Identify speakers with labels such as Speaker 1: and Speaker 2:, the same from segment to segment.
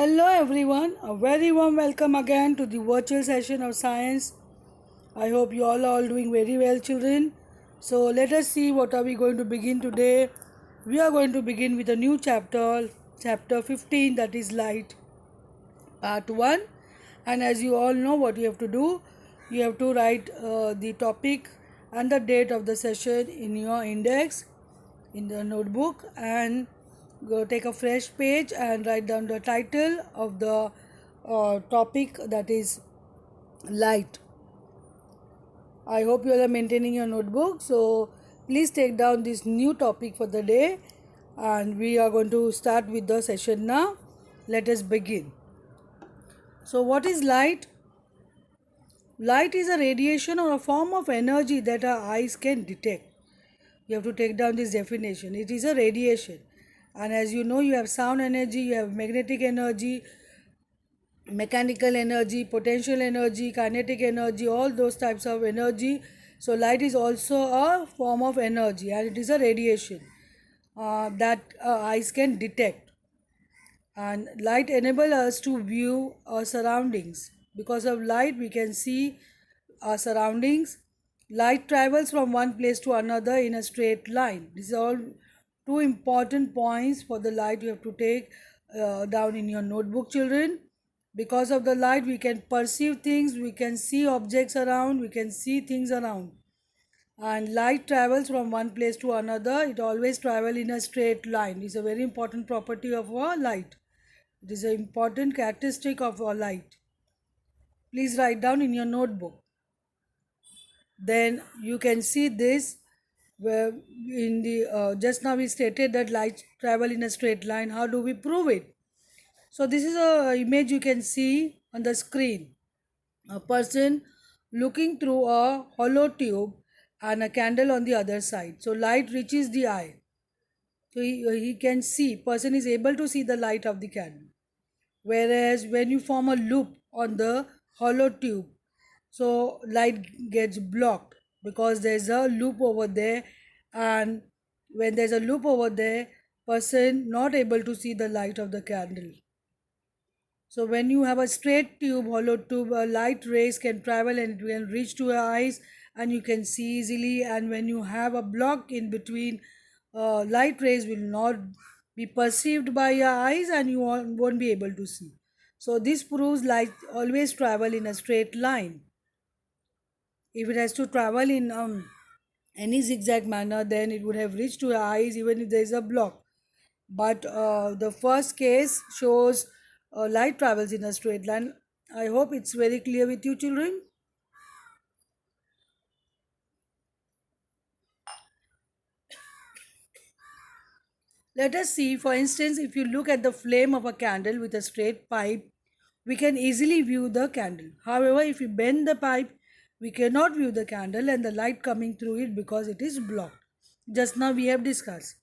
Speaker 1: Hello everyone, a very warm welcome again to the virtual session of science. I hope you all are doing very well, children. So let us see what are we going to begin today. We are going to begin with a new chapter, chapter 15, that is light, part 1. And as you all know what you have to do, you have to write the topic and the date of the session in your index in the notebook, and go take a fresh page and write down the title of the topic, that is light. I hope you all are maintaining your notebook, so please take down this new topic for the day, and we are going to start with the session now. Let us begin. So what is light? Light is a radiation or a form of energy that our eyes can detect. You have to take down this definition. It is a radiation, and as you know, you have sound energy, you have magnetic energy, mechanical energy, potential energy, kinetic energy, all those types of energy. So light is also a form of energy, and it is a radiation that eyes can detect. And light enable us to view our surroundings. Because of light we can see our surroundings. Light travels from one place to another in a straight line. These are all two important points for the light you have to take down in your notebook, children. Because of the light we can perceive things, we can see objects around, we can see things around. And light travels from one place to another. It always travels in a straight line. It's a very important property of a light. It is an important characteristic of a light. Please write down in your notebook. Then you can see this, where in the just now we stated that light travel in a straight line. How do we prove it? So this is a image you can see on the screen. A person looking through a hollow tube and a candle on the other side. So light reaches the eye. So he can see, person is able to see the light of the candle. Whereas when you form a loop on the hollow tube, so light gets blocked because there's a loop over there, and when there's a loop over there, person not able to see the light of the candle. So when you have a straight tube, hollow tube, light rays can travel and it can reach to your eyes and you can see easily. And when you have a block in between, light rays will not be perceived by your eyes and you won't be able to see. So this proves light always travel in a straight line. If it has to travel in any zigzag manner, then it would have reached to your eyes even if there is a block. But the first case shows light travels in a straight line. I hope it's very clear with you, children. Let us see, for instance, if you look at the flame of a candle with a straight pipe, we can easily view the candle. However, if we bend the pipe, we cannot view the candle and the light coming through it because it is blocked. Just now we have discussed.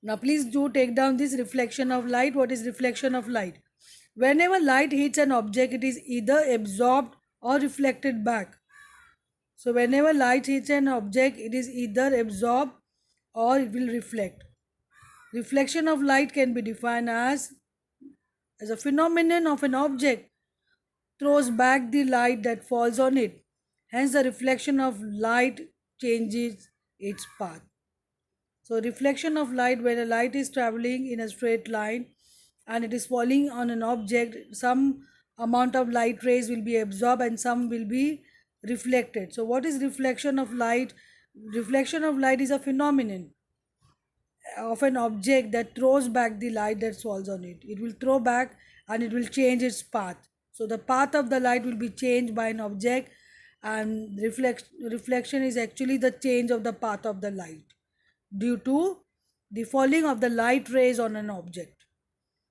Speaker 1: Now please do take down this reflection of light. What is reflection of light? Whenever light hits an object, it is either absorbed or reflected back. So whenever light hits an object, it is either absorbed or it will reflect. Reflection of light can be defined as a phenomenon of an object throws back the light that falls on it. Hence the reflection of light changes its path. So reflection of light, when a light is traveling in a straight line and it is falling on an object, some amount of light rays will be absorbed and some will be reflected. So what is reflection of light? Reflection of light is a phenomenon of an object that throws back the light that falls on it. It will throw back and it will change its path. So the path of the light will be changed by an object, and reflection is actually the change of the path of the light due to the falling of the light rays on an object.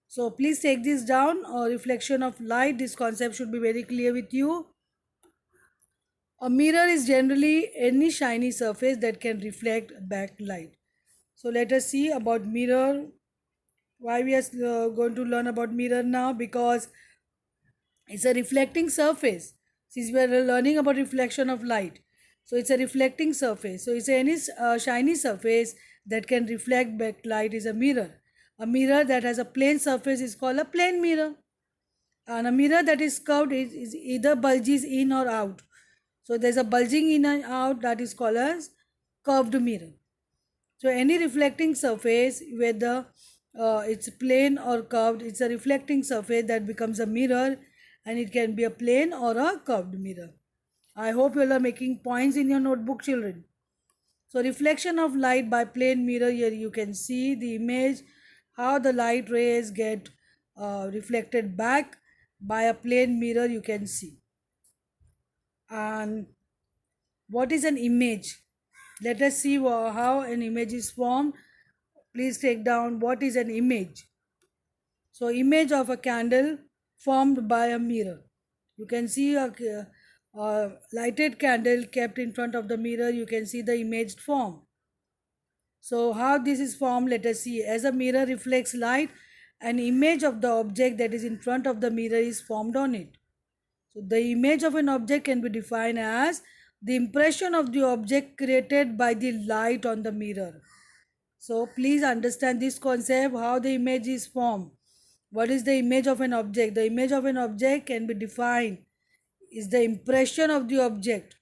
Speaker 1: So please take this down. Reflection of light, this concept should be very clear with you. A mirror is generally any shiny surface that can reflect back light. So let us see about mirror. Why we are going to learn about mirror now? Because it's a reflecting surface. Since we are learning about reflection of light, so it's a reflecting surface. So it's any shiny surface that can reflect back light is a mirror. A mirror that has a plane surface is called a plane mirror. And a mirror that is curved is either bulges in or out. So there's a bulging in and out, that is called as curved mirror. So any reflecting surface, whether it's plane or curved, it's a reflecting surface that becomes a mirror, and it can be a plane or a curved mirror. I hope you all are making points in your notebook, children. So reflection of light by plane mirror, here you can see the image, how the light rays get reflected back by a plane mirror, you can see. And what is an image? Let us see how an image is formed. Please take down what is an image. So image of a candle formed by a mirror. You can see a lighted candle kept in front of the mirror. You can see the imaged form. So how this is formed, let us see. As a mirror reflects light, an image of the object that is in front of the mirror is formed on it. So the image of an object can be defined as the impression of the object created by the light on the mirror. So please understand this concept, how the image is formed. What is the image of an object? The image of an object can be defined is the impression of the object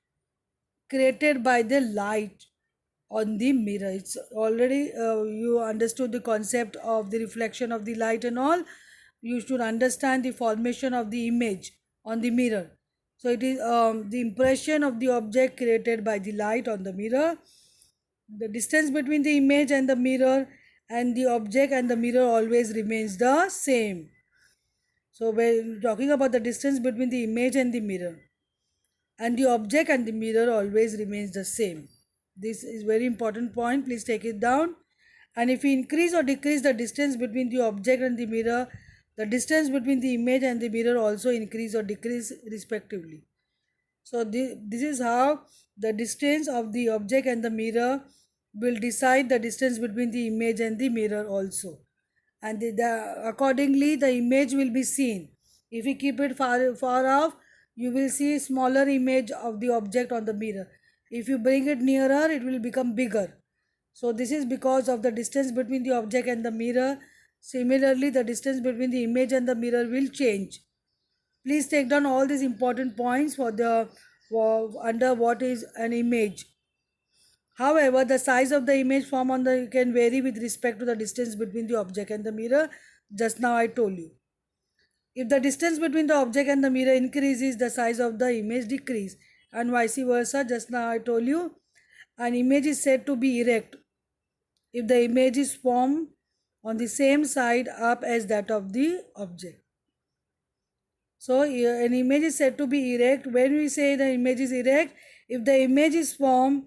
Speaker 1: created by the light on the mirror. It's already you understood the concept of the reflection of the light and all. You should understand the formation of the image on the mirror. So it is the impression of the object created by the light on the mirror. The distance between the image and the mirror and the object and the mirror always remains the same. So when talking about the distance between the image and the mirror, and the object and the mirror always remains the same. This is very important point, please take it down. And if we increase or decrease the distance between the object and the mirror, the distance between the image and the mirror also increase or decrease respectively. So this is how the distance of the object and the mirror will decide the distance between the image and the mirror also. And accordingly the image will be seen. If we keep it far off, you will see smaller image of the object on the mirror. If you bring it nearer, it will become bigger. So this is because of the distance between the object and the mirror. Similarly, the distance between the image and the mirror will change. Please take down all these important points under what is an image. However, the size of the image formed on the can vary with respect to the distance between the object and the mirror. Just now I told you. If the distance between the object and the mirror increases, the size of the image decrease, and vice versa. Just now I told you, an image is said to be erect if the image is formed on the same side up as that of the object. So an image is said to be erect. When we say the image is erect, if the image is formed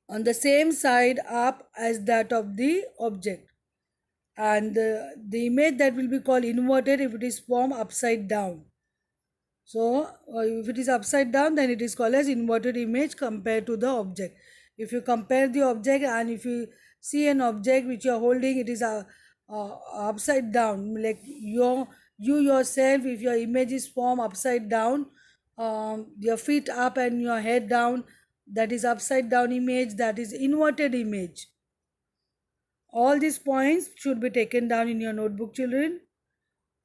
Speaker 1: on the same side up as that of the object, and the image that will be called inverted if it is formed upside down. So if it is upside down, then it is called as inverted image compared to the object. If you compare the object and if you see an object which you are holding, it is upside down, like you yourself, if your image is formed upside down, your feet up and your head down, that is upside down image, that is inverted image. All these points should be taken down in your notebook, children.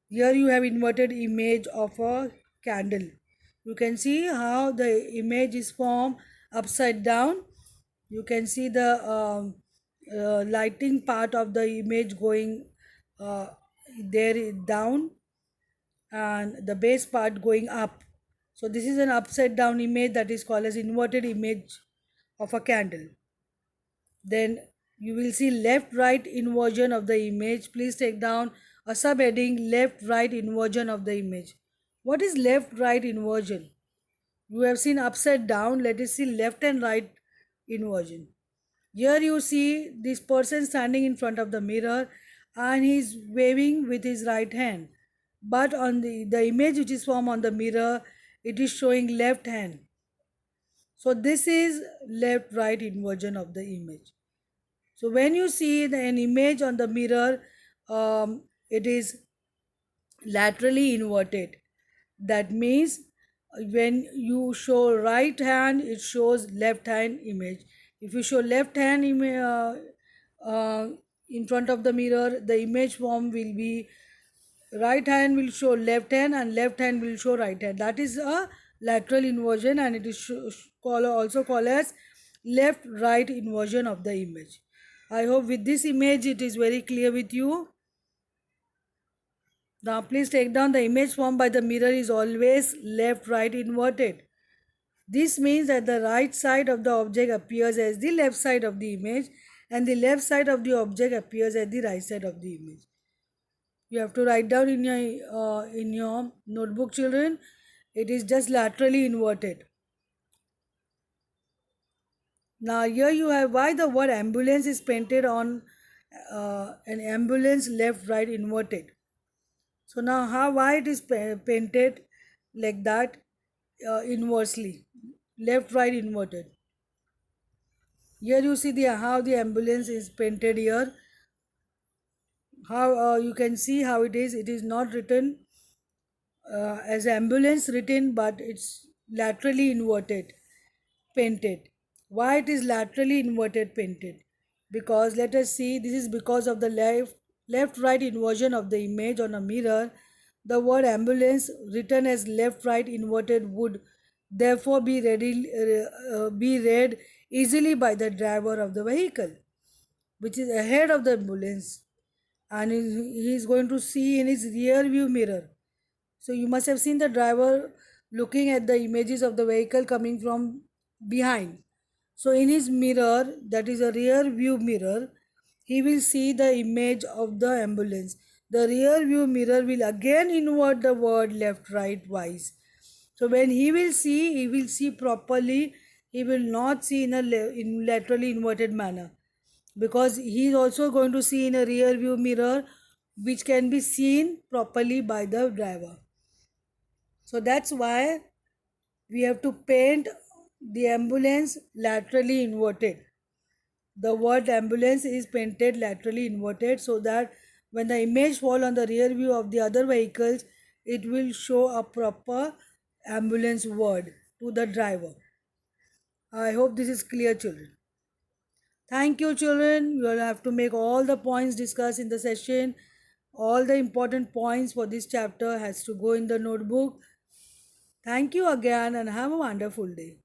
Speaker 1: Here you have inverted image of a candle. You can see how the image is formed upside down. You can see the lighting part of the image going uh, there down, and the base part going up. So this is an upside down image, that is called as inverted image of a candle. Then you will see left right inversion of the image. Please take down a subheading, left right inversion of the image. What is left right inversion? You have seen upside down, let us see left and right inversion. Here you see this person standing in front of the mirror and he is waving with his right hand, but on the image which is formed on the mirror, it is showing left hand. So this is left right inversion of the image. So when you see an image on the mirror, it is laterally inverted. That means when you show right hand, it shows left hand image. If you show left hand in front of the mirror, the image form will be right hand will show left hand and left hand will show right hand. That is a lateral inversion, and it is also called as left right inversion of the image. I hope with this image it is very clear with you. Now please take down the image formed by the mirror is always left right inverted. This means that the right side of the object appears as the left side of the image and the left side of the object appears as the right side of the image. You have to write down in your notebook, children. It is just laterally inverted. Now here you have why the word ambulance is painted on an ambulance left right inverted. So now how why it is painted like that inversely, left right inverted. Here you see the how the ambulance is painted here. How you can see how it is. It is not written as ambulance written, but it's laterally inverted, painted. Why it is laterally inverted, painted? Because let us see. This is because of the left right inversion of the image on a mirror. The word ambulance written as left right inverted would therefore be read easily by the driver of the vehicle, which is ahead of the ambulance, and he is going to see in his rear view mirror. So you must have seen the driver looking at the images of the vehicle coming from behind. So in his mirror, that is a rear view mirror, he will see the image of the ambulance. The rear view mirror will again invert the word left right wise. So when he will see properly. He will not see in a in laterally inverted manner, because he is also going to see in a rear view mirror, which can be seen properly by the driver. So that's why we have to paint the ambulance laterally inverted. The word ambulance is painted laterally inverted so that when the image fall on the rear view of the other vehicles, it will show a proper ambulance word to the driver. I hope this is clear, children. Thank you, children. You will have to make all the points discussed in the session. All the important points for this chapter has to go in the notebook. Thank you again and have a wonderful day.